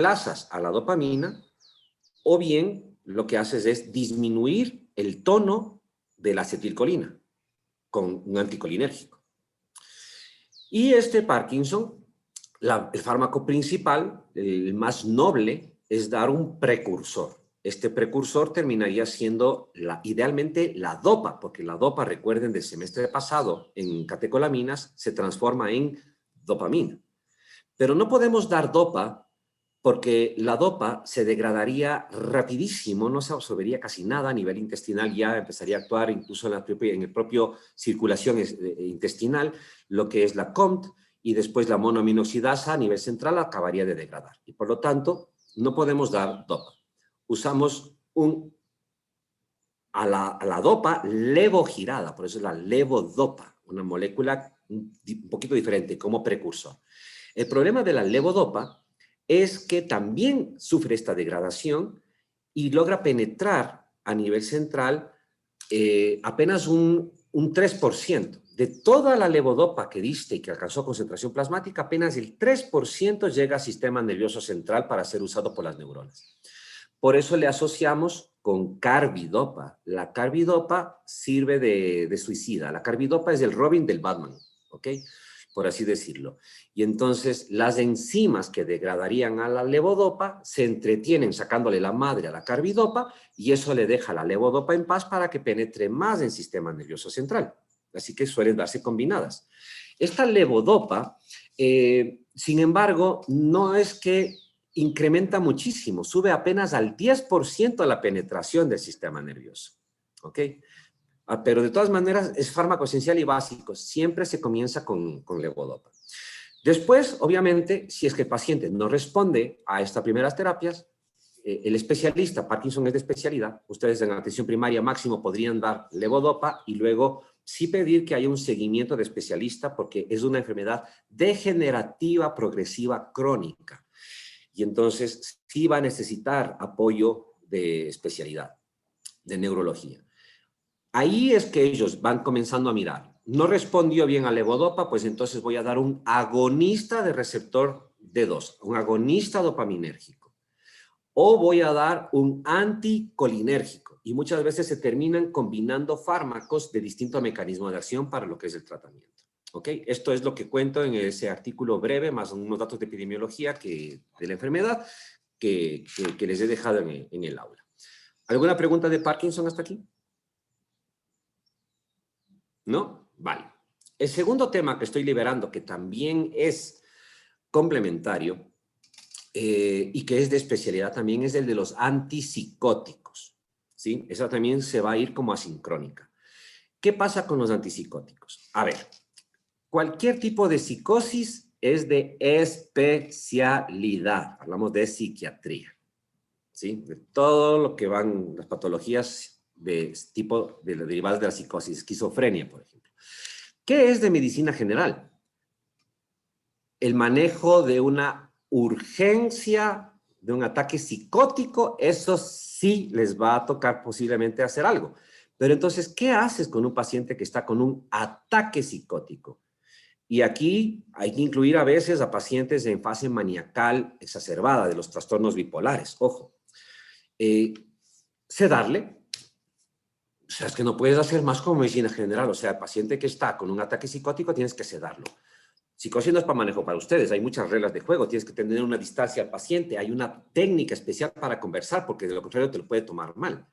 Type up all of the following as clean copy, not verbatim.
reemplazas a la dopamina o bien lo que haces es disminuir el tono de la acetilcolina con un anticolinérgico. Y este Parkinson, el fármaco principal, el más noble, es dar un precursor. Este precursor terminaría siendo idealmente la dopa, porque la dopa, recuerden, del semestre pasado en catecolaminas, se transforma en dopamina. Pero no podemos dar dopa porque la dopa se degradaría rapidísimo, no se absorbería casi nada a nivel intestinal, ya empezaría a actuar incluso en el propio circulación intestinal, lo que es la COMT, y después la monoaminoxidasa a nivel central acabaría de degradar. Y por lo tanto, no podemos dar dopa. Usamos a la dopa levogirada, por eso es la levodopa, una molécula un poquito diferente como precursor. El problema de la levodopa es que también sufre esta degradación y logra penetrar a nivel central apenas un 3%. De toda la levodopa que diste y que alcanzó concentración plasmática, apenas el 3% llega al sistema nervioso central para ser usado por las neuronas. Por eso le asociamos con carbidopa. La carbidopa sirve de suicida. La carbidopa es el Robin del Batman, ¿ok? Por así decirlo. Y entonces las enzimas que degradarían a la levodopa se entretienen sacándole la madre a la carbidopa y eso le deja a la levodopa en paz para que penetre más en el sistema nervioso central. Así que suelen darse combinadas. Esta levodopa, sin embargo, no es que incrementa muchísimo, sube apenas al 10% la penetración del sistema nervioso. ¿Ok? Pero de todas maneras es fármaco esencial y básico. Siempre se comienza con levodopa. Después, obviamente, si es que el paciente no responde a estas primeras terapias, el especialista, Parkinson es de especialidad, ustedes en atención primaria máximo podrían dar levodopa y luego sí pedir que haya un seguimiento de especialista porque es una enfermedad degenerativa progresiva crónica. Y entonces sí va a necesitar apoyo de especialidad, de neurología. Ahí es que ellos van comenzando a mirar. No respondió bien a levodopa, pues entonces voy a dar un agonista de receptor D2, un agonista dopaminérgico. O voy a dar un anticolinérgico. Y muchas veces se terminan combinando fármacos de distinto mecanismo de acción para lo que es el tratamiento. ¿Ok? Esto es lo que cuento en ese artículo breve, más unos datos de epidemiología de la enfermedad que les he dejado en el aula. ¿Alguna pregunta de Parkinson hasta aquí? ¿No? Vale. El segundo tema que estoy liberando, que también es complementario y que es de especialidad también, es el de los antipsicóticos. ¿Sí? Esa también se va a ir como asincrónica. ¿Qué pasa con los antipsicóticos? A ver, cualquier tipo de psicosis es de especialidad. Hablamos de psiquiatría. ¿Sí? De todo lo que van las patologías de tipo de derivadas de la psicosis, esquizofrenia, por ejemplo. ¿Qué es de medicina general? El manejo de una urgencia, de un ataque psicótico, eso sí les va a tocar posiblemente hacer algo. Pero entonces, ¿qué haces con un paciente que está con un ataque psicótico? Y aquí hay que incluir a veces a pacientes en fase maniacal exacerbada de los trastornos bipolares, ojo. Sedarle, o sea, es que no puedes hacer más como medicina general, o sea, el paciente que está con un ataque psicótico tienes que sedarlo. Psicosis no es para manejo para ustedes, hay muchas reglas de juego, tienes que tener una distancia al paciente, hay una técnica especial para conversar, porque de lo contrario te lo puede tomar mal,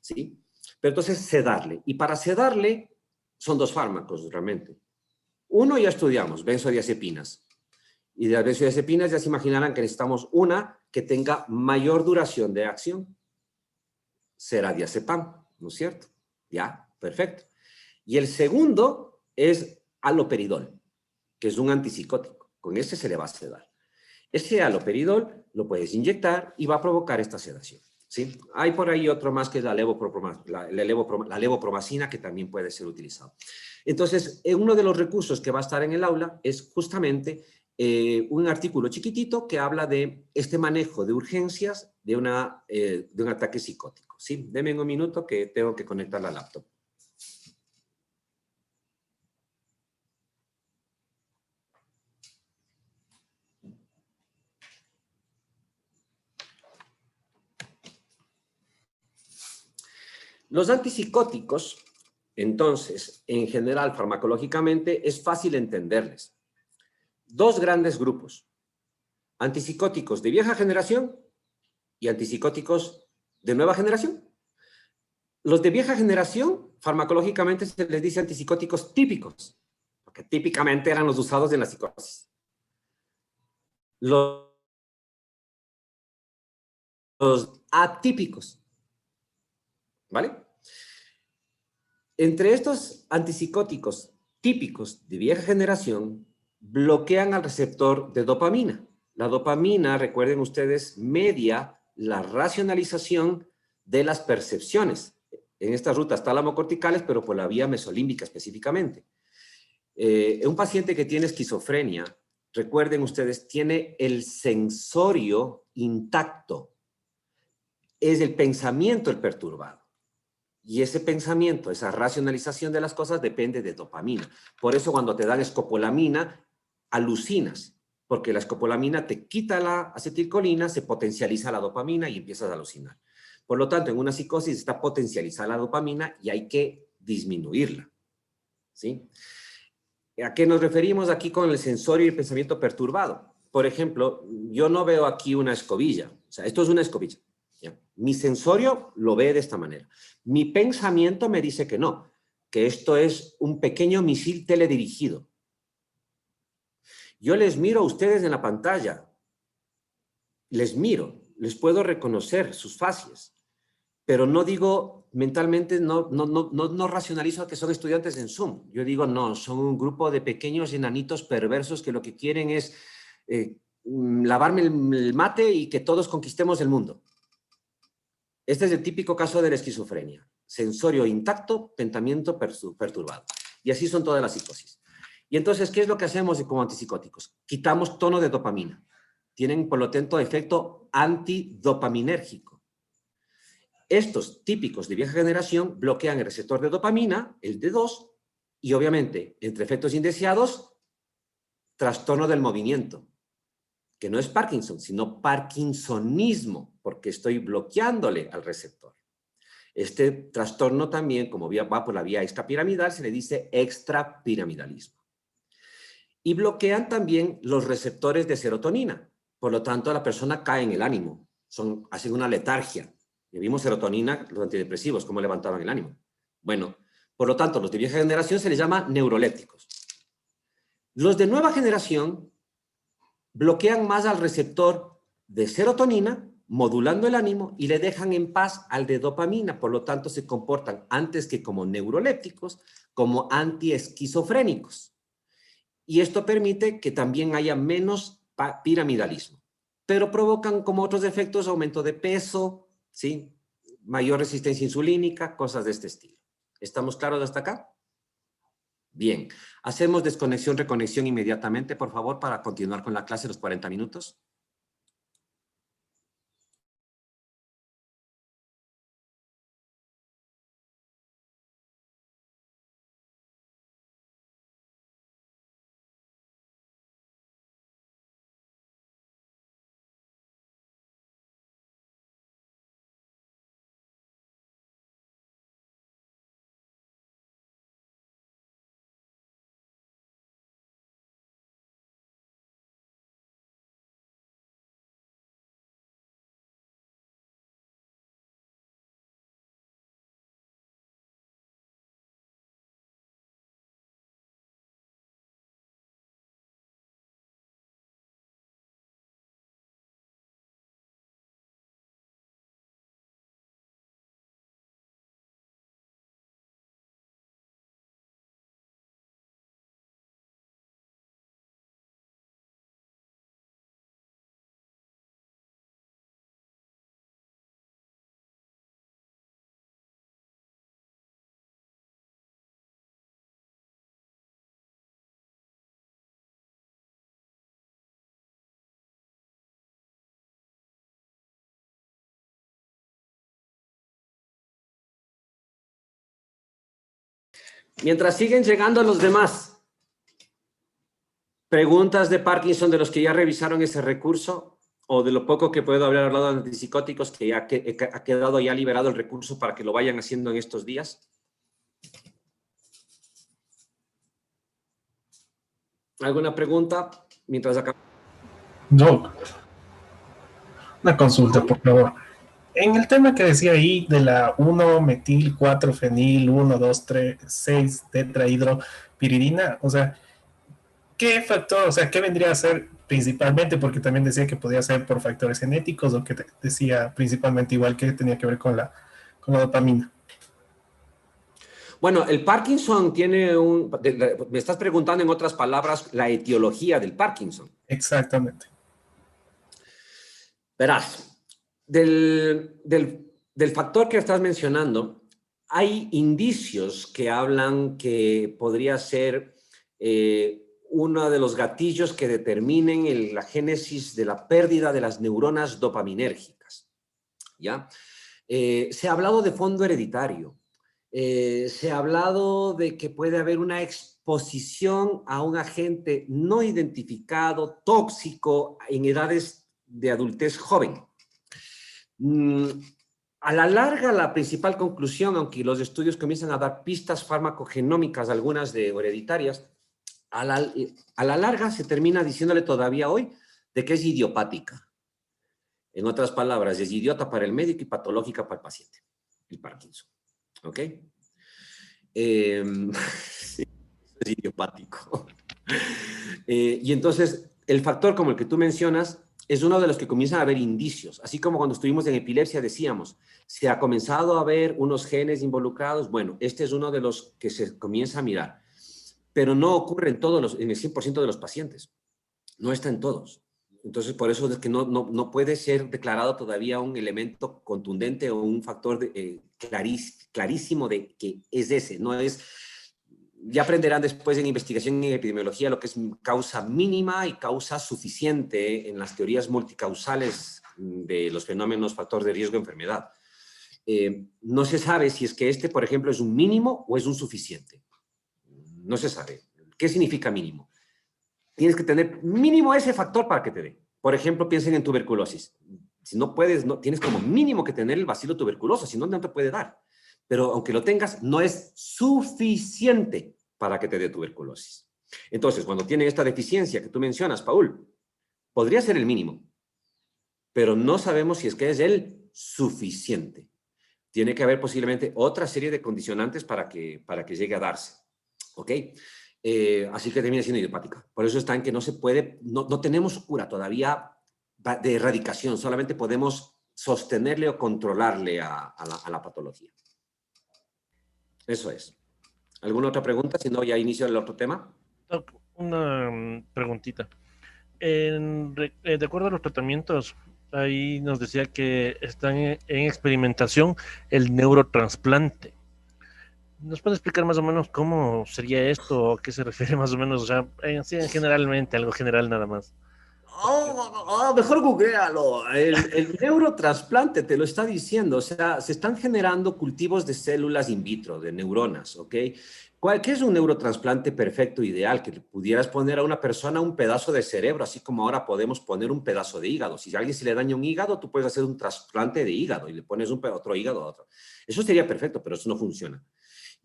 ¿sí? Pero entonces sedarle, y para sedarle son dos fármacos realmente. Uno ya estudiamos, benzodiazepinas, y de las benzodiazepinas ya se imaginarán que necesitamos una que tenga mayor duración de acción, será diazepam, ¿no es cierto? Ya, perfecto. Y el segundo es haloperidol, que es un antipsicótico. Con ese se le va a sedar. Ese haloperidol lo puedes inyectar y va a provocar esta sedación. ¿Sí? Hay por ahí otro más que es la levopromacina, que también puede ser utilizado. Entonces, uno de los recursos que va a estar en el aula es justamente un artículo chiquitito que habla de este manejo de urgencias de un ataque psicótico. ¿Sí? Denme un minuto que tengo que conectar la laptop. Los antipsicóticos, entonces, en general, farmacológicamente, es fácil entenderles. Dos grandes grupos: antipsicóticos de vieja generación y antipsicóticos de nueva generación. Los de vieja generación, farmacológicamente, se les dice antipsicóticos típicos, porque típicamente eran los usados en la psicosis. Los atípicos, ¿vale? Entre estos antipsicóticos típicos de vieja generación, bloquean al receptor de dopamina. La dopamina, recuerden ustedes, media la racionalización de las percepciones. En estas rutas tálamo-corticales, pero por la vía mesolímbica específicamente. Un paciente que tiene esquizofrenia, recuerden ustedes, tiene el sensorio intacto. Es el pensamiento el perturbado. Y ese pensamiento, esa racionalización de las cosas depende de dopamina. Por eso cuando te dan escopolamina, alucinas, porque la escopolamina te quita la acetilcolina, se potencializa la dopamina y empiezas a alucinar. Por lo tanto, en una psicosis está potencializada la dopamina y hay que disminuirla, ¿sí? ¿A qué nos referimos aquí con el sensorio y el pensamiento perturbado? Por ejemplo, yo no veo aquí una escobilla. O sea, esto es una escobilla. ¿Ya? Mi sensorio lo ve de esta manera. Mi pensamiento me dice que no, que esto es un pequeño misil teledirigido. Yo les miro a ustedes en la pantalla. Les miro, les puedo reconocer sus facies, pero no digo mentalmente, no racionalizo que son estudiantes en Zoom. Yo digo, no, son un grupo de pequeños enanitos perversos que lo que quieren es lavarme el mate y que todos conquistemos el mundo. Este es el típico caso de la esquizofrenia. Sensorio intacto, pensamiento perturbado. Y así son todas las psicosis. Y entonces, ¿qué es lo que hacemos como antipsicóticos? Quitamos tono de dopamina. Tienen, por lo tanto, efecto antidopaminérgico. Estos típicos de vieja generación bloquean el receptor de dopamina, el D2, y obviamente, entre efectos indeseados, trastorno del movimiento, que no es Parkinson, sino parkinsonismo, porque estoy bloqueándole al receptor. Este trastorno también, como va por la vía extrapiramidal, se le dice extrapiramidalismo. Y bloquean también los receptores de serotonina. Por lo tanto, la persona cae en el ánimo. Hacen una letargia. Y vimos serotonina, los antidepresivos, cómo levantaban el ánimo. Bueno, por lo tanto, los de vieja generación se les llama neurolépticos. Los de nueva generación bloquean más al receptor de serotonina, modulando el ánimo, y le dejan en paz al de dopamina. Por lo tanto, se comportan antes que como neurolépticos, como antiesquizofrénicos. Y esto permite que también haya menos piramidalismo. Pero provocan como otros efectos aumento de peso, ¿sí? Mayor resistencia insulínica, cosas de este estilo. ¿Estamos claros hasta acá? Bien. Hacemos desconexión, reconexión inmediatamente, por favor, para continuar con la clase los 40 minutos. Mientras siguen llegando los demás, preguntas de Parkinson de los que ya revisaron ese recurso o de lo poco que puedo haber hablado de antipsicóticos, que ya ha quedado ya liberado el recurso para que lo vayan haciendo en estos días. ¿Alguna pregunta? Mientras acá. Doc, una consulta, por favor. En el tema que decía ahí de la 1-metil 4-fenil 1,2,3,6 tetrahidropiridina, o sea, ¿qué factor, o sea, qué vendría a ser principalmente? Porque también decía que podía ser por factores genéticos o que decía principalmente igual que tenía que ver con la dopamina. Bueno, el Parkinson tiene me estás preguntando en otras palabras la etiología del Parkinson. Exactamente. Verás, del factor que estás mencionando, hay indicios que hablan que podría ser uno de los gatillos que determinen la génesis de la pérdida de las neuronas dopaminérgicas. ¿Ya? Se ha hablado de fondo hereditario. Se ha hablado de que puede haber una exposición a un agente no identificado, tóxico, en edades de adultez joven. A la larga, la principal conclusión, aunque los estudios comienzan a dar pistas farmacogenómicas, algunas de hereditarias, a la larga se termina diciéndole todavía hoy de que es idiopática. En otras palabras, es idiota para el médico y patológica para el paciente, el Parkinson. ¿Ok? Sí, es idiopático. Y entonces, el factor como el que tú mencionas es uno de los que comienzan a haber indicios. Así como cuando estuvimos en epilepsia decíamos, se ha comenzado a ver unos genes involucrados. Bueno, este es uno de los que se comienza a mirar. Pero no ocurre en el 100% de los pacientes. No está en todos. Entonces, por eso es que no puede ser declarado todavía un elemento contundente o un factor clarísimo de que es ese. No es, ya aprenderán después en investigación en epidemiología lo que es causa mínima y causa suficiente en las teorías multicausales de los fenómenos factor de riesgo de enfermedad. No se sabe si es que este, por ejemplo, es un mínimo o es un suficiente. No se sabe. ¿Qué significa mínimo? Tienes que tener mínimo ese factor para que te dé. Por ejemplo, piensen en tuberculosis. Si no puedes, tienes como mínimo que tener el bacilo tuberculoso, si no, no te puede dar. Pero aunque lo tengas, no es suficiente para que te dé tuberculosis. Entonces, cuando tienen esta deficiencia que tú mencionas, Paul, podría ser el mínimo, pero no sabemos si es que es el suficiente. Tiene que haber posiblemente otra serie de condicionantes para que llegue a darse. ¿Ok? Así que termina siendo idiopática. Por eso está en que no se puede, no tenemos cura todavía de erradicación, solamente podemos sostenerle o controlarle a la patología. Eso es. ¿Alguna otra pregunta? Si no, ya inicio el otro tema. Doc, una preguntita. De acuerdo a los tratamientos, ahí nos decía que están en experimentación el neurotrasplante. ¿Nos puede explicar más o menos cómo sería esto? ¿A qué se refiere más o menos? O sea, generalmente, algo general nada más. Mejor googlealo. El neurotrasplante te lo está diciendo. O sea, se están generando cultivos de células in vitro, de neuronas, ¿ok? ¿Qué es un neurotrasplante perfecto, ideal? Que le pudieras poner a una persona un pedazo de cerebro, así como ahora podemos poner un pedazo de hígado. Si a alguien se le daña un hígado, tú puedes hacer un trasplante de hígado y le pones otro hígado a otro. Eso sería perfecto, pero eso no funciona.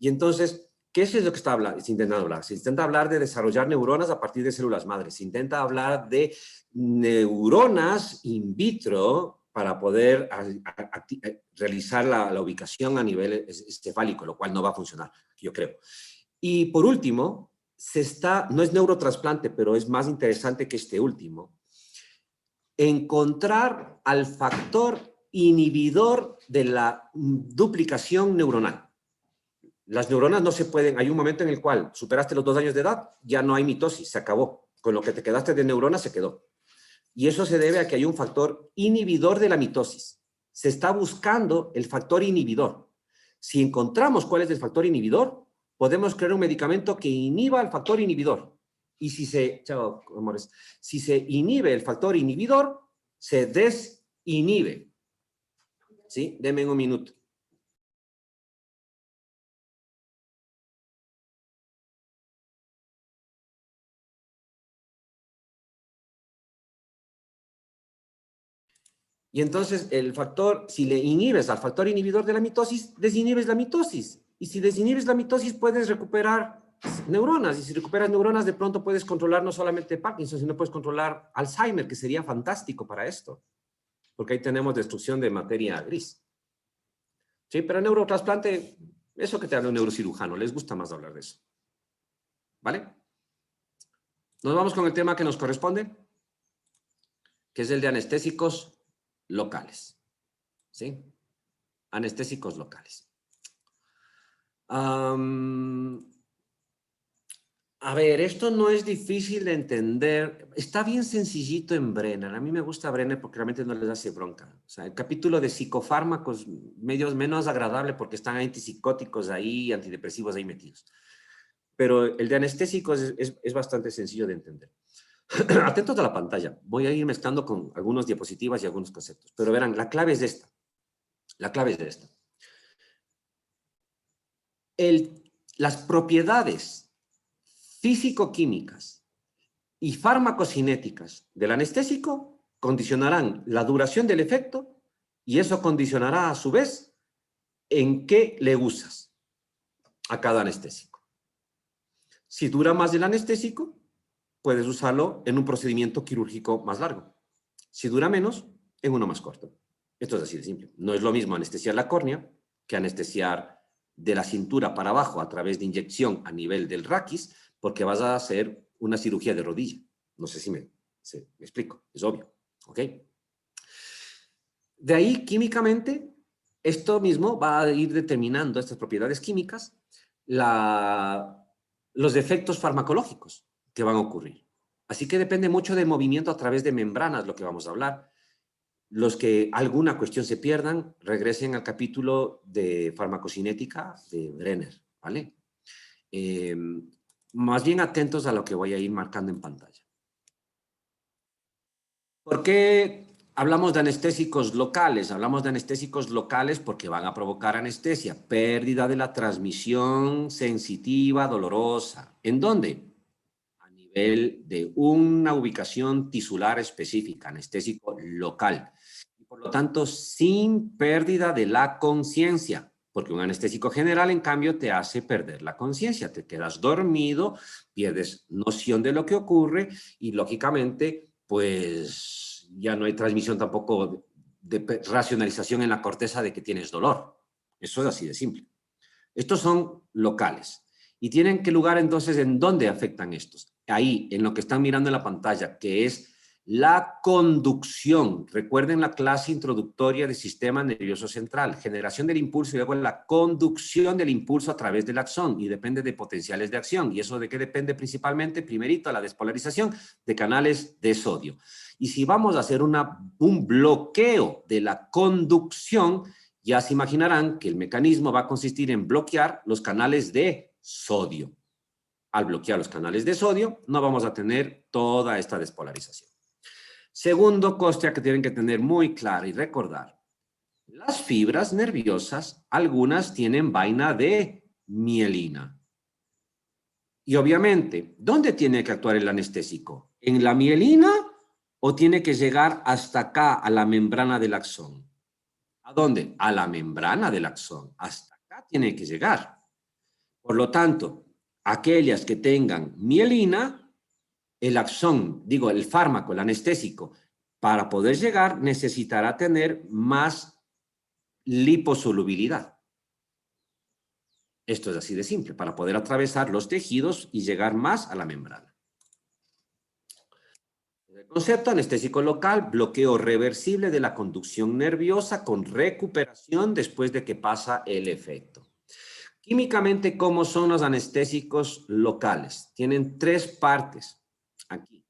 Y entonces, ¿qué es lo que se intenta hablar? Se intenta hablar de desarrollar neuronas a partir de células madres. Se intenta hablar de neuronas in vitro para poder realizar la ubicación a nivel encefálico, lo cual no va a funcionar, yo creo. Y por último, no es neurotrasplante, pero es más interesante que este último, encontrar al factor inhibidor de la duplicación neuronal. Las neuronas no se pueden, hay un momento en el cual superaste los 2 años de edad, ya no hay mitosis, se acabó. Con lo que te quedaste de neuronas se quedó. Y eso se debe a que hay un factor inhibidor de la mitosis. Se está buscando el factor inhibidor. Si encontramos cuál es el factor inhibidor, podemos crear un medicamento que inhiba el factor inhibidor. Y chao, amores, si se inhibe el factor inhibidor, se desinhibe. ¿Sí? Denme un minuto. Y entonces el factor, si le inhibes al factor inhibidor de la mitosis, desinhibes la mitosis. Y si desinhibes la mitosis, puedes recuperar neuronas. Y si recuperas neuronas, de pronto puedes controlar no solamente Parkinson, sino puedes controlar Alzheimer, que sería fantástico para esto. Porque ahí tenemos destrucción de materia gris. Sí, pero neurotrasplante, eso que te habla un neurocirujano, les gusta más hablar de eso. ¿Vale? Nos vamos con el tema que nos corresponde, que es el de anestésicos locales. ¿Sí? Anestésicos locales. A ver, esto no es difícil de entender. Está bien sencillito en Brenner. A mí me gusta Brenner porque realmente no les hace bronca. O sea, el capítulo de psicofármacos menos agradable porque están antipsicóticos ahí, antidepresivos ahí metidos. Pero el de anestésicos es bastante sencillo de entender. Atentos a la pantalla. Voy a ir mezclando con algunas diapositivas y algunos conceptos. Pero verán, la clave es esta. La clave es de esta. Las propiedades físico-químicas y farmacocinéticas del anestésico condicionarán la duración del efecto y eso condicionará a su vez en qué le usas a cada anestésico. Si dura más el anestésico, puedes usarlo en un procedimiento quirúrgico más largo. Si dura menos, en uno más corto. Esto es así de simple. No es lo mismo anestesiar la córnea que anestesiar de la cintura para abajo a través de inyección a nivel del raquis, porque vas a hacer una cirugía de rodilla. No sé si me explico, es obvio. ¿Ok? De ahí, químicamente, esto mismo va a ir determinando estas propiedades químicas, los efectos farmacológicos que van a ocurrir. Así que depende mucho del movimiento a través de membranas, lo que vamos a hablar. Los que alguna cuestión se pierdan, regresen al capítulo de farmacocinética de Brenner, ¿vale? Más bien atentos a lo que voy a ir marcando en pantalla. ¿Por qué hablamos de anestésicos locales? Hablamos de anestésicos locales porque van a provocar anestesia, pérdida de la transmisión sensitiva dolorosa. ¿En dónde? A nivel de una ubicación tisular específica, anestésico local. Y por lo tanto, sin pérdida de la conciencia, porque un anestésico general, en cambio, te hace perder la conciencia, te quedas dormido, pierdes noción de lo que ocurre y, lógicamente, pues ya no hay transmisión tampoco de racionalización en la corteza de que tienes dolor. Eso es así de simple. Estos son locales. ¿Y tienen qué lugar entonces en dónde afectan estos? Ahí, en lo que están mirando en la pantalla, que es la conducción. Recuerden la clase introductoria del sistema nervioso central. Generación del impulso y luego la conducción del impulso a través del axón. Y depende de potenciales de acción. ¿Y eso de qué depende principalmente? Primerito, la despolarización de canales de sodio. Y si vamos a hacer un bloqueo de la conducción, ya se imaginarán que el mecanismo va a consistir en bloquear los canales de sodio. Al bloquear los canales de sodio, no vamos a tener toda esta despolarización. Segundo cosa que tienen que tener muy claro y recordar. Las fibras nerviosas, algunas tienen vaina de mielina. Y obviamente, ¿dónde tiene que actuar el anestésico? ¿En la mielina o tiene que llegar hasta acá, a la membrana del axón? ¿A dónde? A la membrana del axón. Hasta acá tiene que llegar. Por lo tanto, aquellas que tengan mielina, el axón, digo, el fármaco, el anestésico, para poder llegar necesitará tener más liposolubilidad. Esto es así de simple, para poder atravesar los tejidos y llegar más a la membrana. El concepto anestésico local, bloqueo reversible de la conducción nerviosa con recuperación después de que pasa el efecto. Químicamente, ¿cómo son los anestésicos locales? Tienen tres partes aquí.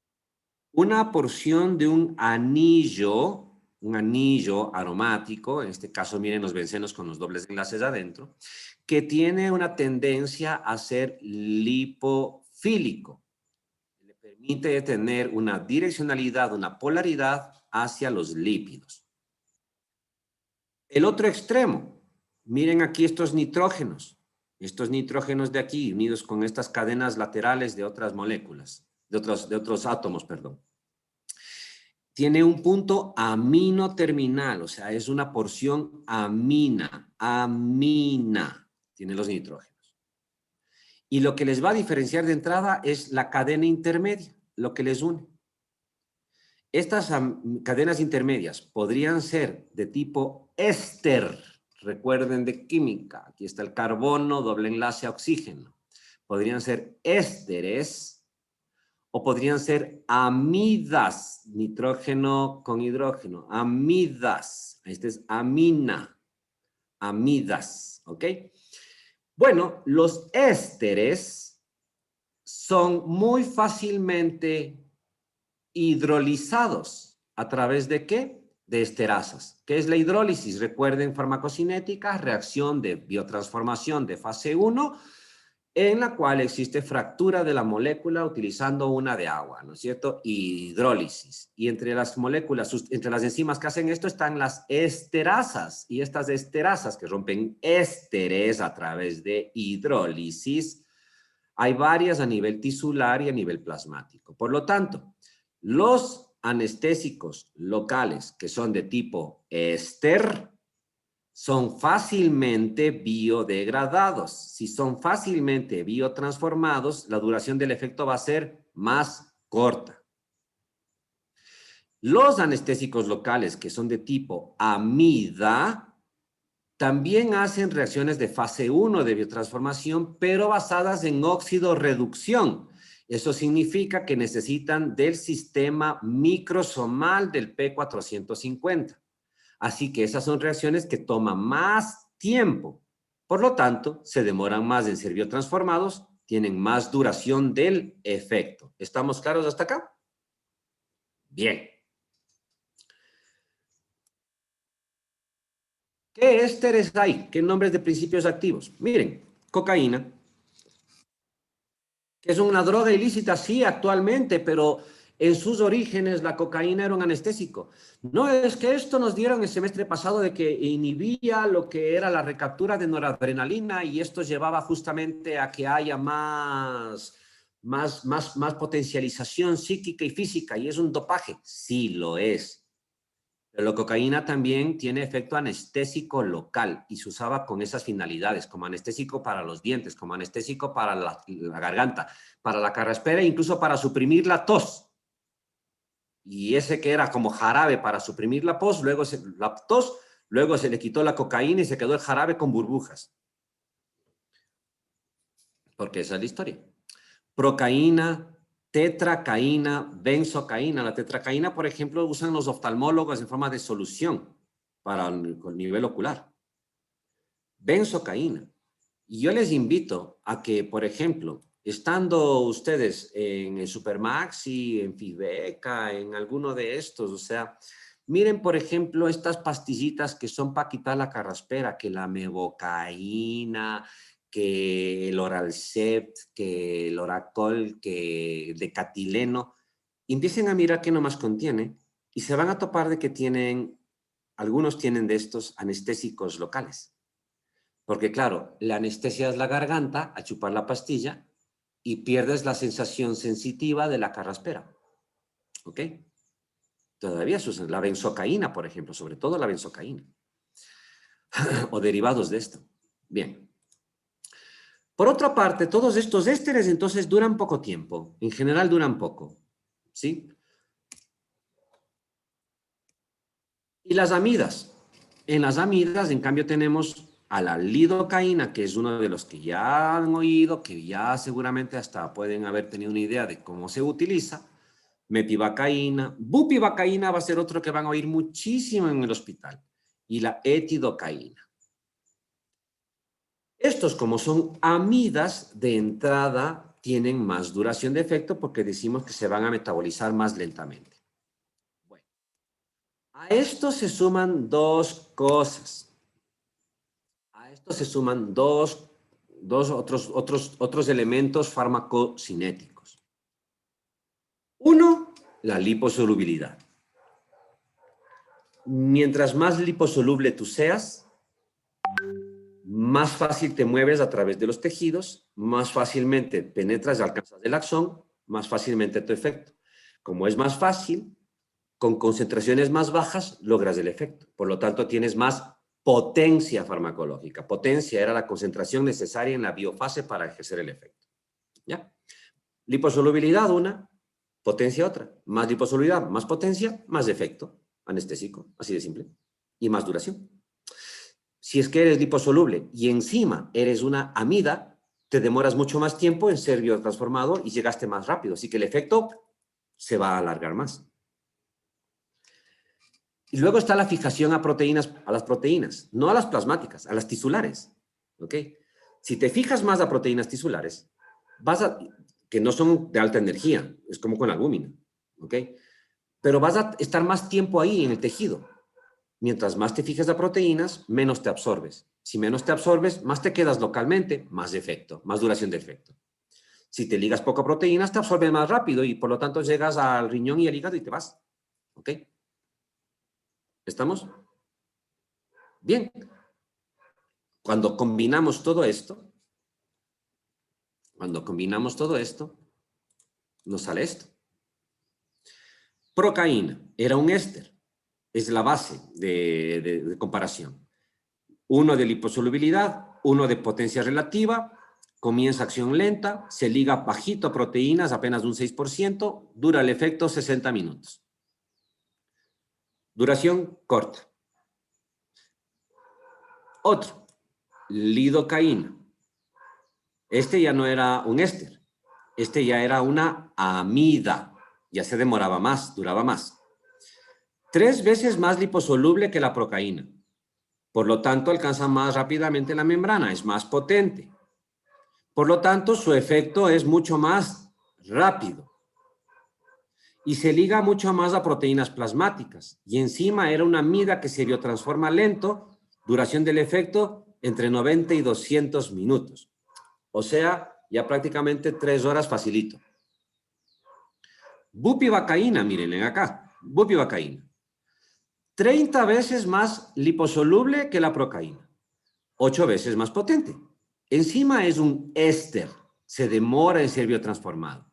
Una porción de un anillo aromático, en este caso miren los bencenos con los dobles enlaces adentro, que tiene una tendencia a ser lipofílico. Le permite tener una direccionalidad, una polaridad hacia los lípidos. El otro extremo, miren aquí estos nitrógenos de aquí, unidos con estas cadenas laterales de otras moléculas, de otros átomos, perdón. tiene un punto amino terminal, o sea, es una porción amina, tiene los nitrógenos. Y lo que les va a diferenciar de entrada es la cadena intermedia, lo que les une. Estas cadenas intermedias podrían ser de tipo éster, recuerden de química, aquí está el carbono, doble enlace a oxígeno. Podrían ser ésteres o podrían ser amidas, nitrógeno con hidrógeno, amidas. Este es amina, amidas, ¿ok? Bueno, los ésteres son muy fácilmente hidrolizados. ¿A través de qué? De esterasas. ¿Qué es la hidrólisis? Recuerden, farmacocinética, reacción de biotransformación de fase 1, en la cual existe fractura de la molécula utilizando una de agua, ¿no es cierto? Hidrólisis. Y entre las moléculas, entre las enzimas que hacen esto están las esterasas. Y estas esterasas que rompen ésteres a través de hidrólisis, hay varias a nivel tisular y a nivel plasmático. Por lo tanto, los anestésicos locales que son de tipo éster son fácilmente biodegradados. Si son fácilmente biotransformados, la duración del efecto va a ser más corta. Los anestésicos locales que son de tipo amida también hacen reacciones de fase 1 de biotransformación, pero basadas en óxido-reducción. Eso significa que necesitan del sistema microsomal del P450. Así que esas son reacciones que toman más tiempo. Por lo tanto, se demoran más en ser biotransformados, tienen más duración del efecto. ¿Estamos claros hasta acá? Bien. ¿Qué ésteres hay? ¿Qué nombres de principios activos? Miren, cocaína, que es una droga ilícita, sí, actualmente, pero en sus orígenes la cocaína era un anestésico. No es que esto nos dieron el semestre pasado de que inhibía lo que era la recaptura de noradrenalina y esto llevaba justamente a que haya más potencialización psíquica y física y es un dopaje. Sí lo es. Pero la cocaína también tiene efecto anestésico local y se usaba con esas finalidades, como anestésico para los dientes, como anestésico para la garganta, para la carraspera e incluso para suprimir la tos. Y ese que era como jarabe para suprimir la tos, luego se le quitó la cocaína y se quedó el jarabe con burbujas. Porque esa es la historia. Procaína, tetracaína, benzocaína. La tetracaína, por ejemplo, usan los oftalmólogos en forma de solución para el nivel ocular. Benzocaína. Y yo les invito a que, por ejemplo, estando ustedes en el Supermaxi, en Fibeca, en alguno de estos, o sea, miren, por ejemplo, estas pastillitas que son para quitar la carraspera, que la mevocaína, que el Oralcept, que el Oracol, que el decatileno, empiecen a mirar qué nomás contiene y se van a topar de que algunos tienen de estos anestésicos locales. Porque claro, la anestesia es la garganta a chupar la pastilla y pierdes la sensación sensitiva de la carraspera. ¿Ok? Todavía se usa la benzocaína, por ejemplo, sobre todo la benzocaína. O derivados de esto. Bien. Por otra parte, todos estos ésteres entonces duran poco tiempo. En general duran poco. ¿Sí? Y las amidas. En las amidas, en cambio, tenemos a la lidocaína, que es uno de los que ya han oído, que ya seguramente hasta pueden haber tenido una idea de cómo se utiliza. Mepivacaína. Bupivacaína va a ser otro que van a oír muchísimo en el hospital. Y la etidocaína. Estos, como son amidas, de entrada tienen más duración de efecto porque decimos que se van a metabolizar más lentamente. Bueno, a esto se suman dos cosas. A esto se suman dos otros elementos farmacocinéticos. Uno, la liposolubilidad. Mientras más liposoluble tú seas, más fácil te mueves a través de los tejidos, más fácilmente penetras y alcanzas el axón, más fácilmente tu efecto. Como es más fácil, con concentraciones más bajas logras el efecto. Por lo tanto, tienes más potencia farmacológica. Potencia era la concentración necesaria en la biofase para ejercer el efecto. ¿Ya? Liposolubilidad una, potencia otra. Más liposolubilidad, más potencia, más efecto anestésico. Así de simple. Y más duración. Si es que eres liposoluble y encima eres una amida, te demoras mucho más tiempo en ser biotransformado y llegaste más rápido. Así que el efecto se va a alargar más. Y luego está la fijación a proteínas, a las proteínas, no a las plasmáticas, a las tisulares. ¿Ok? Si te fijas más a proteínas tisulares, que no son de alta energía, es como con la albúmina. ¿Ok? Pero vas a estar más tiempo ahí en el tejido. Mientras más te fijas a proteínas, menos te absorbes. Si menos te absorbes, más te quedas localmente, más efecto, más duración de efecto. Si te ligas poco a proteínas, te absorbes más rápido y por lo tanto llegas al riñón y al hígado y te vas. ¿Ok? ¿Estamos? Bien. Cuando combinamos todo esto, nos sale esto. Procaína era un éster. Es la base de comparación. Uno de liposolubilidad, uno de potencia relativa, comienza acción lenta, se liga bajito a proteínas, apenas un 6%, dura el efecto 60 minutos. Duración corta. Otro, lidocaína. Este ya no era un éster, este ya era una amida, ya se demoraba más, duraba más. 3 veces más liposoluble que la procaína. Por lo tanto, alcanza más rápidamente la membrana, es más potente. Por lo tanto, su efecto es mucho más rápido. Y se liga mucho más a proteínas plasmáticas. Y encima era una amida que se biotransforma lento, duración del efecto entre 90 y 200 minutos. O sea, ya prácticamente 3 horas facilito. Bupivacaína, miren acá, bupivacaína. 30 veces más liposoluble que la procaína. 8 veces más potente. Encima es un éster, se demora en ser biotransformado.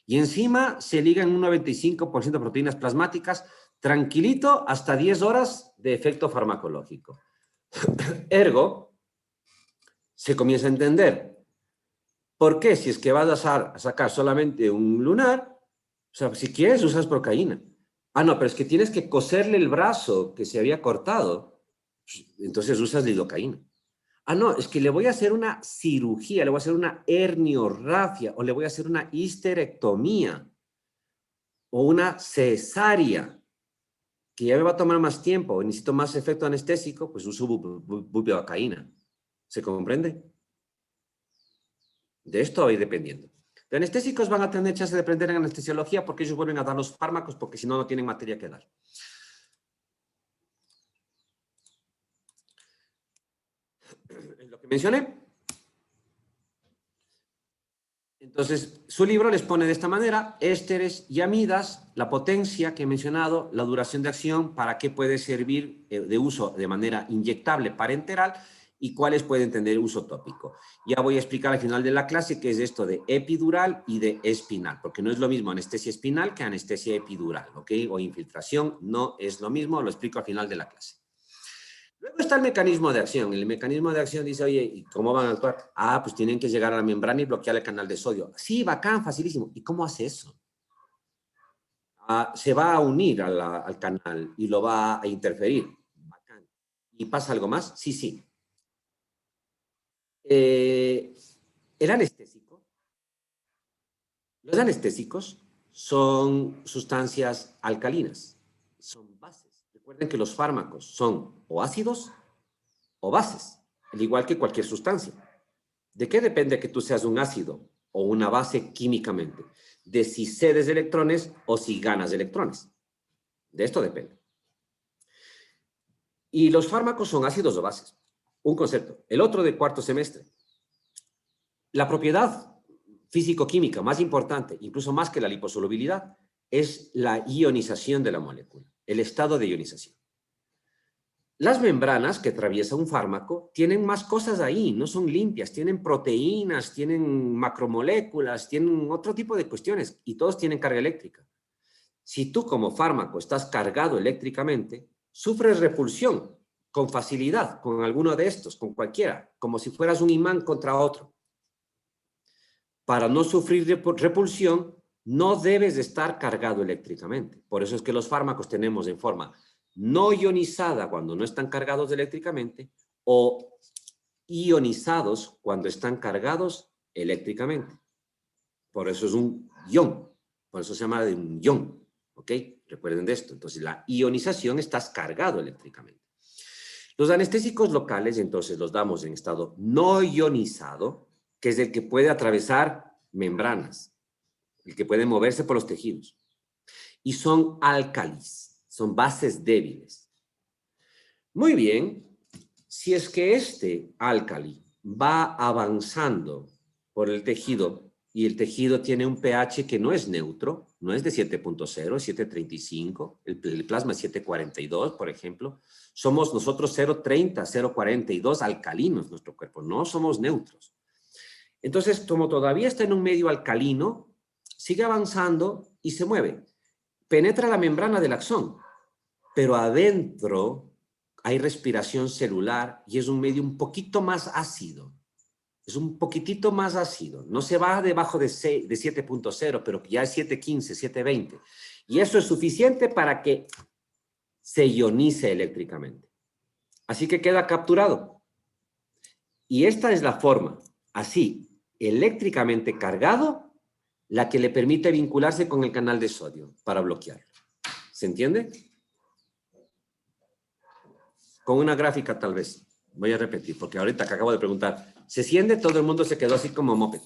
Y encima se liga en un 95% de proteínas plasmáticas, tranquilito, hasta 10 horas de efecto farmacológico. Ergo, se comienza a entender por qué si es que vas a sacar solamente un lunar, o sea, si quieres usas procaína. Ah, no, pero es que tienes que coserle el brazo que se había cortado, entonces usas lidocaína. Ah, no, es que le voy a hacer una cirugía, le voy a hacer una herniorrafia o le voy a hacer una histerectomía o una cesárea, que ya me va a tomar más tiempo o necesito más efecto anestésico, pues uso bupivacaína. ¿Se comprende? De esto va a ir dependiendo. Los anestésicos van a tener chance de aprender en anestesiología porque ellos vuelven a dar los fármacos porque si no, no tienen materia que dar. Lo que mencioné. Entonces, su libro les pone de esta manera, ésteres y amidas, la potencia que he mencionado, la duración de acción, para qué puede servir de uso de manera inyectable parenteral y cuáles pueden tener uso tópico. Ya voy a explicar al final de la clase qué es esto de epidural y de espinal, porque no es lo mismo anestesia espinal que anestesia epidural, ¿ok? O infiltración, no es lo mismo, lo explico al final de la clase. Luego está el mecanismo de acción. El mecanismo de acción dice, oye, ¿y cómo van a actuar? Ah, pues tienen que llegar a la membrana y bloquear el canal de sodio. Sí, bacán, facilísimo. ¿Y cómo hace eso? Se va a unir al canal y lo va a interferir. Bacán. ¿Y pasa algo más? Sí, sí. El anestésico. Los anestésicos son sustancias alcalinas, son bases. Recuerden que los fármacos son o ácidos o bases, al igual que cualquier sustancia. ¿De qué depende que tú seas un ácido o una base químicamente? De si cedes electrones o si ganas electrones. De esto depende. Y los fármacos son ácidos o bases. Un concepto. El otro de cuarto semestre. La propiedad físico-química más importante, incluso más que la liposolubilidad, es la ionización de la molécula, el estado de ionización. Las membranas que atraviesa un fármaco tienen más cosas ahí, no son limpias, tienen proteínas, tienen macromoléculas, tienen otro tipo de cuestiones y todos tienen carga eléctrica. Si tú como fármaco estás cargado eléctricamente, sufres repulsión con facilidad con alguno de estos, con cualquiera, como si fueras un imán contra otro. Para no sufrir repulsión, no debes de estar cargado eléctricamente. Por eso es que los fármacos tenemos en forma no ionizada cuando no están cargados eléctricamente o ionizados cuando están cargados eléctricamente. Por eso es un ion, por eso se llama de un ion, ¿ok? Recuerden de esto. Entonces, la ionización estás cargado eléctricamente. Los anestésicos locales, entonces, los damos en estado no ionizado, que es el que puede atravesar membranas, el que puede moverse por los tejidos. Y son álcalis, son bases débiles. Muy bien, si es que este álcali va avanzando por el tejido y el tejido tiene un pH que no es neutro, no es de 7.0, es 7.35, el plasma es 7.42, por ejemplo, somos nosotros 0.30, 0.42 alcalinos nuestro cuerpo, no somos neutros. Entonces, como todavía está en un medio alcalino, sigue avanzando y se mueve. Penetra la membrana del axón, pero adentro hay respiración celular y es un medio un poquito más ácido. Es un poquitito más ácido. No se va debajo de 7.0, pero ya es 7.15, 7.20. Y eso es suficiente para que se ionice eléctricamente. Así que queda capturado. Y esta es la forma, así, eléctricamente cargado, la que le permite vincularse con el canal de sodio para bloquearlo. ¿Se entiende? Con una gráfica tal vez. Voy a repetir, porque ahorita que acabo de preguntar, ¿se siente? Todo el mundo se quedó así como moped.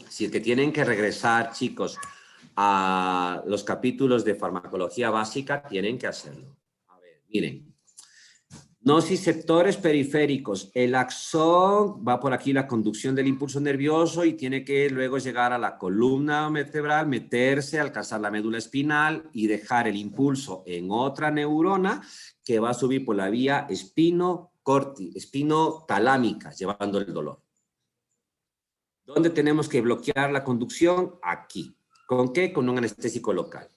Si es que tienen que regresar, chicos, a los capítulos de farmacología básica, tienen que hacerlo. A ver, miren. Nociceptores periféricos. El axón va por aquí la conducción del impulso nervioso y tiene que luego llegar a la columna vertebral, meterse, alcanzar la médula espinal y dejar el impulso en otra neurona que va a subir por la vía espinotalámica, llevando el dolor. ¿Dónde tenemos que bloquear la conducción? Aquí. ¿Con qué? Con un anestésico local.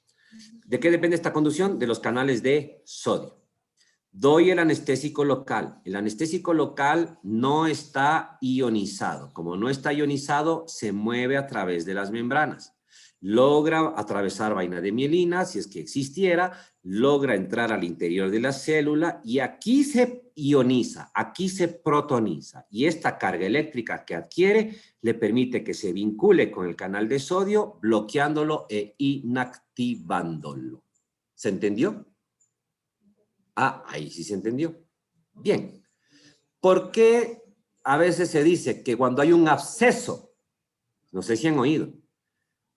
¿De qué depende esta conducción? De los canales de sodio. Doy el anestésico local. El anestésico local no está ionizado. Como no está ionizado, se mueve a través de las membranas. Logra atravesar vaina de mielina, si es que existiera, logra entrar al interior de la célula y aquí se ioniza, aquí se protoniza. Y esta carga eléctrica que adquiere le permite que se vincule con el canal de sodio, bloqueándolo e inactivándolo. ¿Se entendió? Ah, ahí sí se entendió. Bien. ¿Por qué a veces se dice que cuando hay un absceso, no sé si han oído,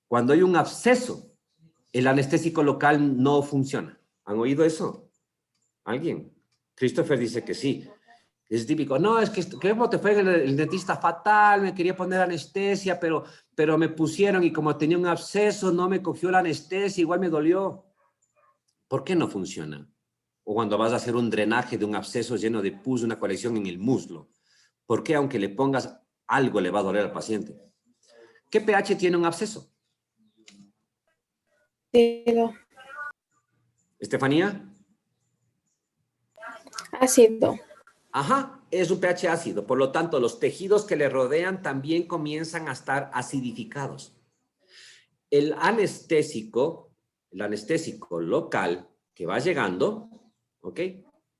cuando hay un absceso, el anestésico local no funciona? ¿Han oído eso? ¿Alguien? Christopher dice que sí. Es típico. No, es que ¿cómo te fue el dentista fatal? Me quería poner anestesia, pero me pusieron y como tenía un absceso, no me cogió la anestesia, igual me dolió. ¿Por qué no funciona? O cuando vas a hacer un drenaje de un absceso lleno de pus, una colección en el muslo. ¿Por qué aunque le pongas algo le va a doler al paciente? ¿Qué pH tiene un absceso? Ácido. ¿Estefanía? Ácido. Ajá, es un pH ácido. Por lo tanto, los tejidos que le rodean también comienzan a estar acidificados. El anestésico local que va llegando, ¿ok?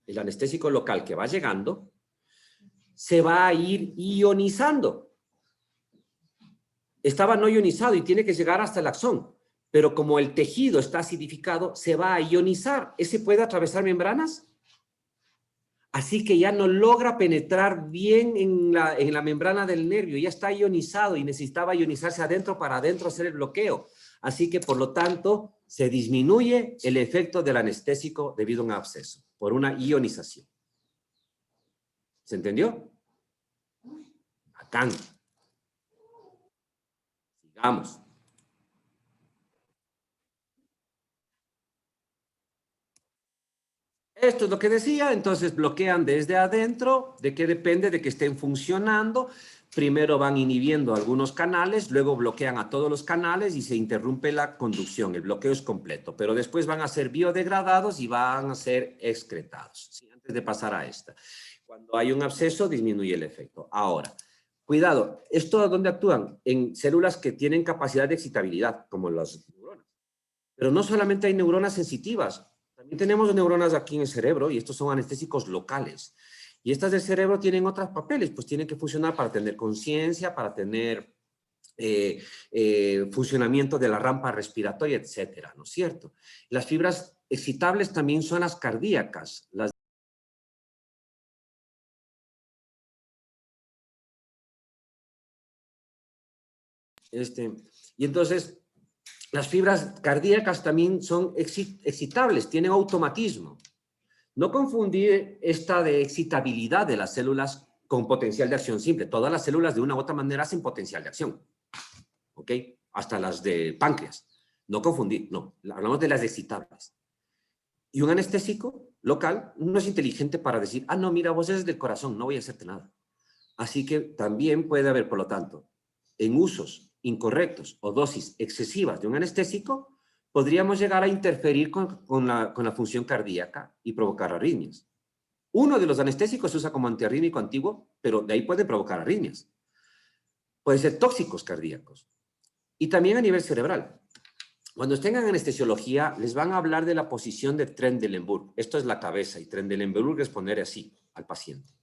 El anestésico local que va llegando se va a ir ionizando. Estaba no ionizado y tiene que llegar hasta el axón, pero como el tejido está acidificado, se va a ionizar. ¿Ese puede atravesar membranas? Así que ya no logra penetrar bien en la membrana del nervio, ya está ionizado y necesitaba ionizarse adentro para adentro hacer el bloqueo. Así que, por lo tanto, se disminuye el efecto del anestésico debido a un absceso, por una ionización. ¿Se entendió? Bacán. Sigamos. Esto es lo que decía, entonces bloquean desde adentro. ¿De qué depende? De que estén funcionando. primero van inhibiendo algunos canales, luego bloquean a todos los canales y se interrumpe la conducción. El bloqueo es completo, pero después van a ser biodegradados y van a ser excretados. ¿Sí? Antes de pasar a esta. Cuando hay un absceso, disminuye el efecto. Ahora, cuidado, ¿esto dónde actúan? En células que tienen capacidad de excitabilidad, como las neuronas. Pero no solamente hay neuronas sensitivas, también tenemos neuronas aquí en el cerebro y estos son anestésicos locales. Y estas del cerebro tienen otros papeles, pues tienen que funcionar para tener conciencia, para tener funcionamiento de la rampa respiratoria, etcétera, ¿no es cierto? Las fibras excitables también son las cardíacas, y entonces, las fibras cardíacas también son excitables, tienen automatismo. No confundir esta de excitabilidad de las células con potencial de acción simple. Todas las células de una u otra manera hacen potencial de acción. ¿Ok? Hasta las de páncreas. No confundir, no. Hablamos de las excitables. Y un anestésico local no es inteligente para decir, ah, no, mira, vos eres del corazón, no voy a hacerte nada. Así que también puede haber, por lo tanto, en usos incorrectos o dosis excesivas de un anestésico, podríamos llegar a interferir con la función cardíaca y provocar arritmias. Uno de los anestésicos se usa como antiarrítmico antiguo, pero de ahí pueden provocar arritmias. Pueden ser tóxicos cardíacos. Y también a nivel cerebral. Cuando estén en anestesiología, les van a hablar de la posición de Trendelenburg. Esto es la cabeza y Trendelenburg es poner así al paciente.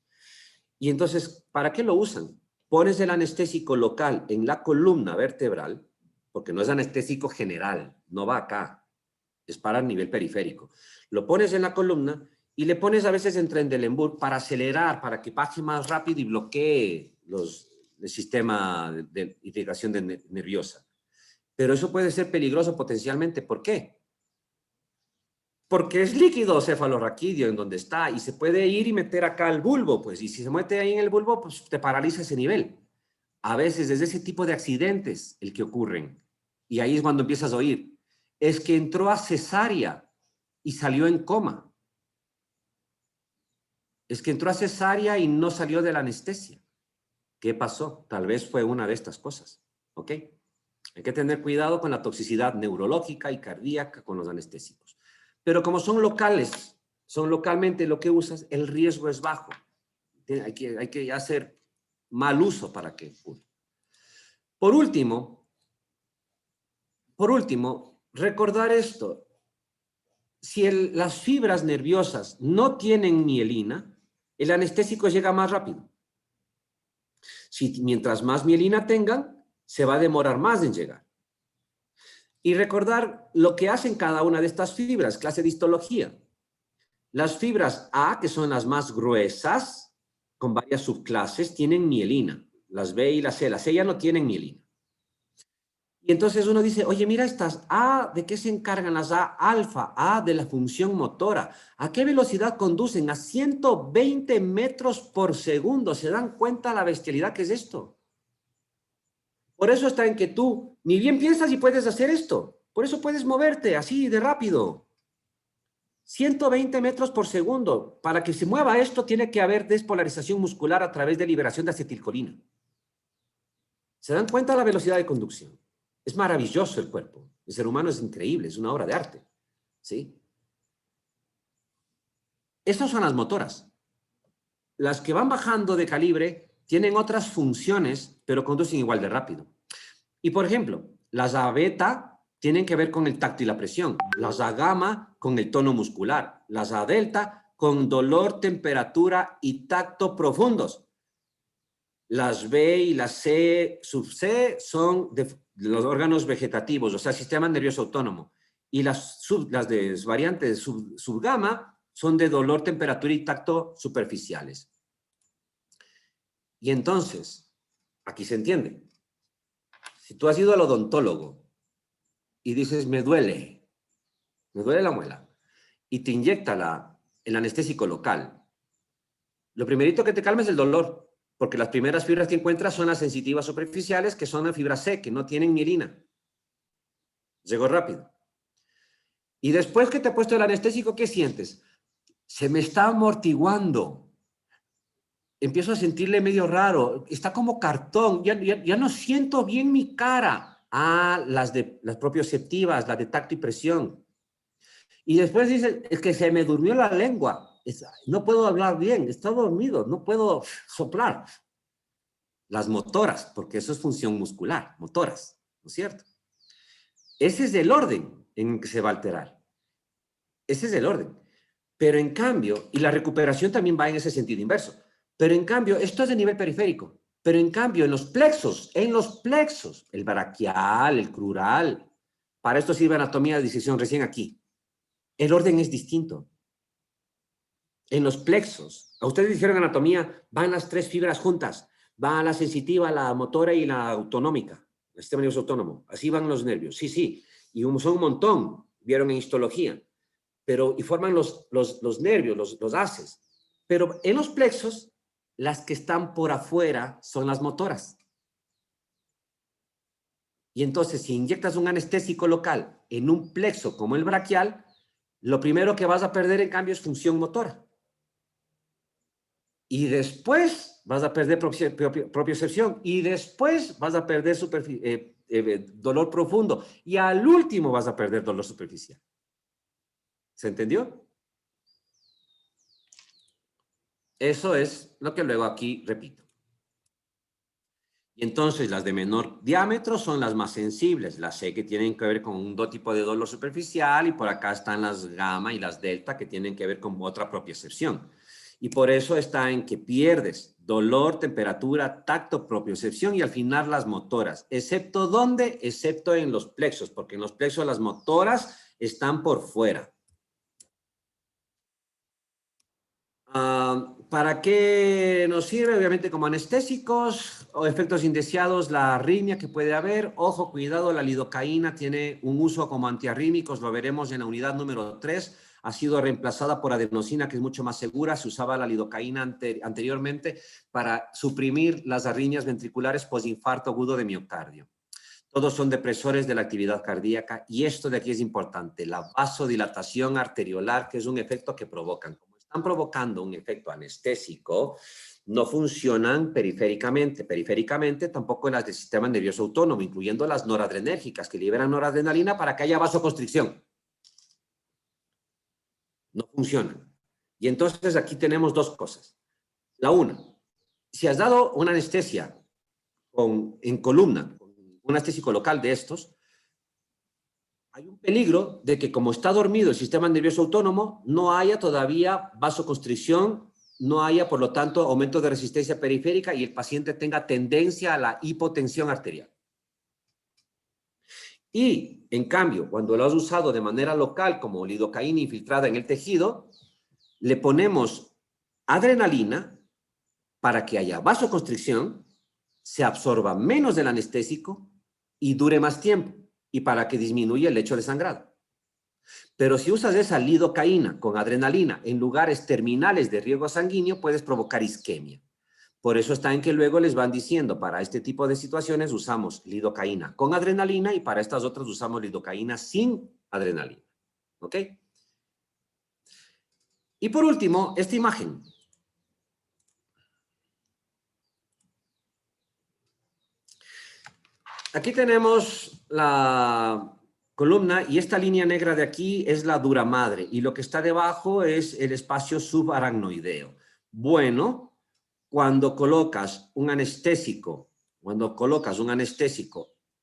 Y entonces, ¿para qué lo usan? Pones el anestésico local en la columna vertebral, porque no es anestésico general, no va acá, es para el nivel periférico. Lo pones en la columna y le pones a veces en Trendelenburg para acelerar, para que pase más rápido y bloquee el sistema de irrigación nerviosa. Pero eso puede ser peligroso potencialmente. ¿Por qué? Porque es líquido cefalorraquídeo en donde está y se puede ir y meter acá al bulbo, pues, y si se mete ahí en el bulbo, pues te paraliza ese nivel. A veces es ese tipo de accidentes el que ocurren. Y ahí es cuando empiezas a oír. Es que entró a cesárea y salió en coma. Es que entró a cesárea y no salió de la anestesia. ¿Qué pasó? Tal vez fue una de estas cosas. ¿Ok? Hay que tener cuidado con la toxicidad neurológica y cardíaca con los anestésicos. Pero como son locales, son localmente lo que usas, el riesgo es bajo. Hay que hacer mal uso para que ocurra. Por último, recordar esto. Si las fibras nerviosas no tienen mielina, el anestésico llega más rápido. Mientras más mielina tengan, se va a demorar más en llegar. Y recordar lo que hacen cada una de estas fibras, clase de histología. Las fibras A, que son las más gruesas, con varias subclases, tienen mielina. Las B y las C. Las C ya no tienen mielina. Y entonces uno dice, oye, mira estas A, ¿de qué se encargan las A? Alfa, A de la función motora. ¿A qué velocidad conducen? A 120 metros por segundo. ¿Se dan cuenta la bestialidad que es esto? Por eso está en que tú ni bien piensas y puedes hacer esto. Por eso puedes moverte así de rápido. 120 metros por segundo. Para que se mueva esto tiene que haber despolarización muscular a través de liberación de acetilcolina. ¿Se dan cuenta de la velocidad de conducción? Es maravilloso el cuerpo. El ser humano es increíble, es una obra de arte. ¿Sí? Estas son las motoras. Las que van bajando de calibre tienen otras funciones, pero conducen igual de rápido. Y por ejemplo, las A beta tienen que ver con el tacto y la presión. Las A gamma con el tono muscular. Las A delta con dolor, temperatura y tacto profundos. Las B y las C sub C son de los órganos vegetativos, o sea, sistema nervioso autónomo. Y las variantes sub gamma son de dolor, temperatura y tacto superficiales. Y entonces, aquí se entiende. Si tú has ido al odontólogo y dices, me duele la muela, y te inyecta el anestésico local, lo primerito que te calma es el dolor, porque las primeras fibras que encuentras son las sensitivas superficiales, que son las fibras C, que no tienen mielina. Llegó rápido. Y después que te he puesto el anestésico, ¿qué sientes? Se me está amortiguando. empiezo a sentirle medio raro, está como cartón, ya no siento bien mi cara. Ah, las propioceptivas, las de tacto y presión. Y después dice, es que se me durmió la lengua, no puedo hablar bien, está dormido, no puedo soplar. Las motoras, porque eso es función muscular, motoras, ¿no es cierto? Ese es el orden en que se va a alterar. Ese es el orden. Pero en cambio, y la recuperación también va en ese sentido inverso, pero en cambio, esto es de nivel periférico, pero en cambio, en los plexos, el braquial, el crural, para esto sirve anatomía de disección recién aquí. El orden es distinto. En los plexos, a ustedes dijeron anatomía, van las 3 fibras juntas, va la sensitiva, la motora y la autonómica, el sistema nervioso autónomo, así van los nervios, sí, y son un montón, vieron en histología, pero, y forman los nervios, los haces, pero en los plexos, las que están por afuera son las motoras. Y entonces, si inyectas un anestésico local en un plexo como el braquial, lo primero que vas a perder, en cambio, es función motora. Y después vas a perder propiocepción. Y después vas a perder dolor profundo. Y al último vas a perder dolor superficial. ¿Se entendió? Eso es lo que luego aquí repito. Y entonces las de menor diámetro son las más sensibles, las C que tienen que ver con un tipo de dolor superficial, y por acá están las gamma y las delta que tienen que ver con otra propiocepción. Y por eso está en que pierdes dolor, temperatura, tacto, propiocepción y al final las motoras. ¿Excepto dónde? Excepto en los plexos, porque en los plexos las motoras están por fuera. ¿Para qué nos sirve? Obviamente como anestésicos o efectos indeseados, la arritmia que puede haber. Ojo, cuidado, la lidocaína tiene un uso como antiarrítmicos, lo veremos en la unidad número 3. Ha sido reemplazada por adenosina, que es mucho más segura. Se usaba la lidocaína anteriormente para suprimir las arritmias ventriculares postinfarto agudo de miocardio. Todos son depresores de la actividad cardíaca, y esto de aquí es importante, la vasodilatación arteriolar, que es un efecto que provocan. Como están provocando un efecto anestésico, no funcionan periféricamente. Periféricamente tampoco las del sistema nervioso autónomo, incluyendo las noradrenérgicas, que liberan noradrenalina para que haya vasoconstricción. No funcionan. Y entonces aquí tenemos dos cosas. La una, si has dado una anestesia en columna, un anestésico local de estos, hay un peligro de que, como está dormido el sistema nervioso autónomo, no haya todavía vasoconstricción, no haya, por lo tanto, aumento de resistencia periférica y el paciente tenga tendencia a la hipotensión arterial. Y, en cambio, cuando lo has usado de manera local como lidocaína infiltrada en el tejido, le ponemos adrenalina para que haya vasoconstricción, se absorba menos del anestésico y dure más tiempo, y para que disminuya el hecho de sangrado. Pero si usas esa lidocaína con adrenalina en lugares terminales de riego sanguíneo, puedes provocar isquemia. Por eso está en que luego les van diciendo, para este tipo de situaciones usamos lidocaína con adrenalina, y para estas otras usamos lidocaína sin adrenalina. ¿Ok? Y por último, esta imagen. Aquí tenemos la columna, y esta línea negra de aquí es la dura madre, y lo que está debajo es el espacio subaracnoideo. Bueno, cuando colocas un anestésico,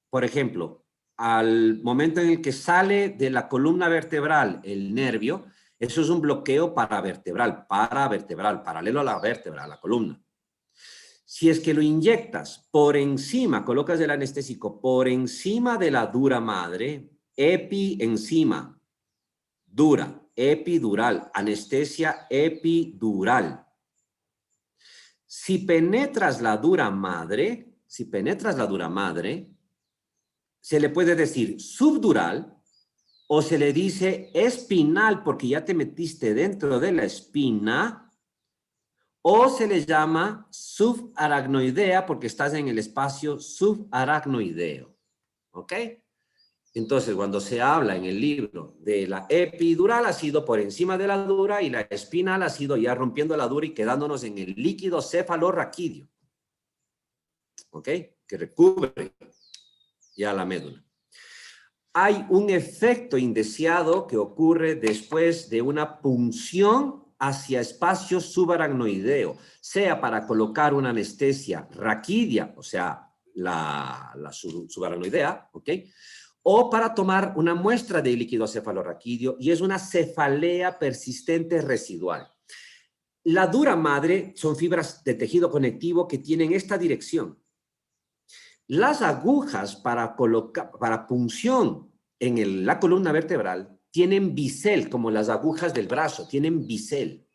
por ejemplo, al momento en el que sale de la columna vertebral el nervio, eso es un bloqueo paravertebral, paralelo a la vértebra, a la columna. Si es que lo inyectas por encima, colocas el anestésico por encima de la dura madre, epi encima, dura, epidural, anestesia epidural. Si penetras la dura madre, se le puede decir subdural, o se le dice espinal porque ya te metiste dentro de la espina, o se le llama subaracnoidea porque estás en el espacio subaracnoideo. ¿Ok? Entonces, cuando se habla en el libro de la epidural, ha sido por encima de la dura y la espinal ha sido ya rompiendo la dura y quedándonos en el líquido cefalorraquídeo. ¿Ok? Que recubre ya la médula. Hay un efecto indeseado que ocurre después de una punción hacia espacio subaracnoideo, sea para colocar una anestesia raquídea, o sea, la subaracnoidea, ¿ok? O para tomar una muestra de líquido cefalorraquídeo, y es una cefalea persistente residual. La dura madre son fibras de tejido conectivo que tienen esta dirección. Las agujas para punción en la columna vertebral tienen bisel, como las agujas del brazo, tienen bisel.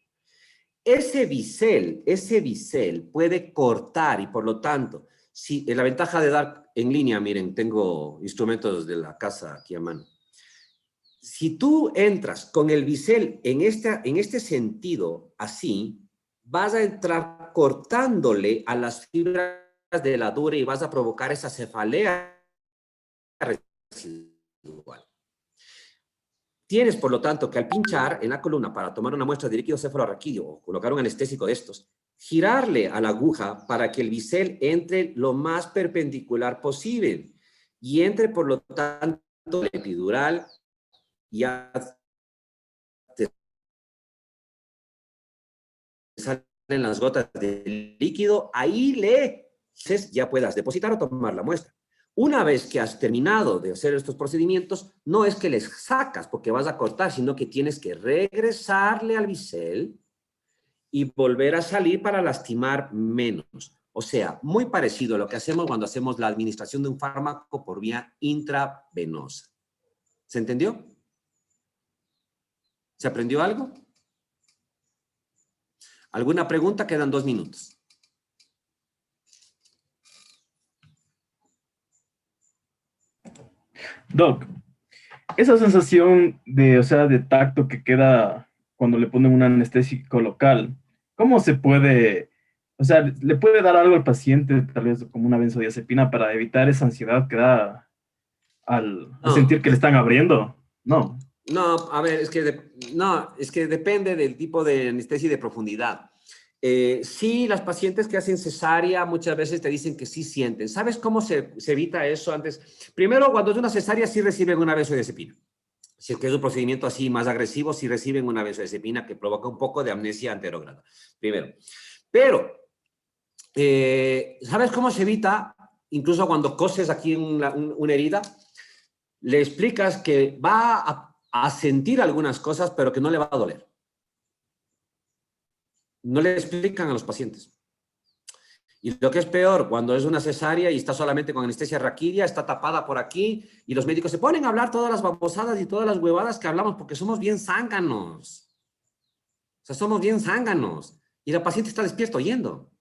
Ese bisel puede cortar y por lo tanto, si la ventaja de dar en línea, miren, tengo instrumentos de la casa aquí a mano. Si tú entras con el bisel en este sentido, así, vas a entrar cortándole a las fibras de la dura y vas a provocar esa cefalea residual. Tienes, por lo tanto, que al pinchar en la columna para tomar una muestra de líquido cefalorraquídeo o colocar un anestésico de estos, girarle a la aguja para que el bisel entre lo más perpendicular posible y entre, por lo tanto, la epidural ya te salen las gotas de líquido, ahí ya puedas depositar o tomar la muestra. Una vez que has terminado de hacer estos procedimientos, no es que les sacas porque vas a cortar, sino que tienes que regresarle al bisel y volver a salir para lastimar menos. O sea, muy parecido a lo que hacemos cuando hacemos la administración de un fármaco por vía intravenosa. ¿Se entendió? ¿Se aprendió algo? ¿Alguna pregunta? Quedan 2 minutos. Doc, esa sensación de, o sea, de tacto que queda cuando le ponen un anestésico local, ¿cómo se puede, o sea, le puede dar algo al paciente, tal vez como una benzodiazepina para evitar esa ansiedad que da al sentir que le están abriendo? No. No, a ver, es que depende del tipo de anestesia y de profundidad. Sí, las pacientes que hacen cesárea muchas veces te dicen que sí sienten. ¿Sabes cómo se evita eso antes? Primero, cuando es una cesárea sí reciben una benzodiazepina. Si es que es un procedimiento así más agresivo, sí reciben una benzodiazepina que provoca un poco de amnesia anterógrada. Primero. Pero, ¿sabes cómo se evita? Incluso cuando coses aquí una herida, le explicas que va a sentir algunas cosas, pero que no le va a doler. No le explican a los pacientes. Y lo que es peor, cuando es una cesárea y está solamente con anestesia raquídea, está tapada por aquí, y los médicos se ponen a hablar todas las babosadas y todas las huevadas que hablamos porque somos bien zánganos. O sea, somos bien zánganos. Y la paciente está despierta oyendo.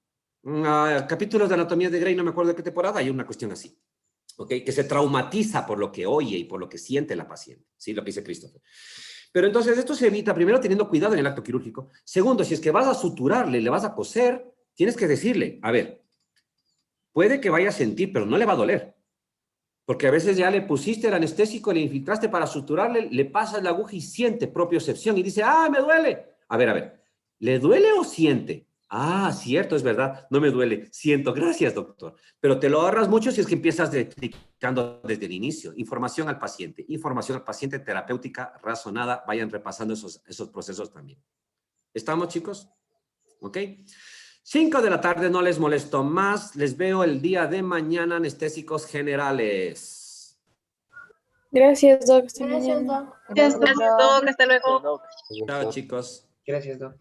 Capítulos de Anatomía de Grey, no me acuerdo de qué temporada, hay una cuestión así. ¿Okay? Que se traumatiza por lo que oye y por lo que siente la paciente. ¿Sí? Lo que dice Christopher. Pero entonces esto se evita, primero, teniendo cuidado en el acto quirúrgico. Segundo, si es que vas a suturarle, le vas a coser, tienes que decirle, a ver, puede que vaya a sentir, pero no le va a doler. Porque a veces ya le pusiste el anestésico, le infiltraste para suturarle, le pasas la aguja y siente propiocepción y dice, ¡ah, me duele! A ver, ¿le duele o siente? Ah, cierto, es verdad, no me duele, siento, gracias, doctor. Pero te lo ahorras mucho si es que empiezas explicando desde el inicio. Información al paciente terapéutica, razonada, vayan repasando esos procesos también. ¿Estamos, chicos? ¿Ok? 5 de la tarde, no les molesto más. Les veo el día de mañana, anestésicos generales. Gracias, Doc. Hasta mañana. Gracias, Doc. Hasta luego. Chao, chicos. Gracias, Doc.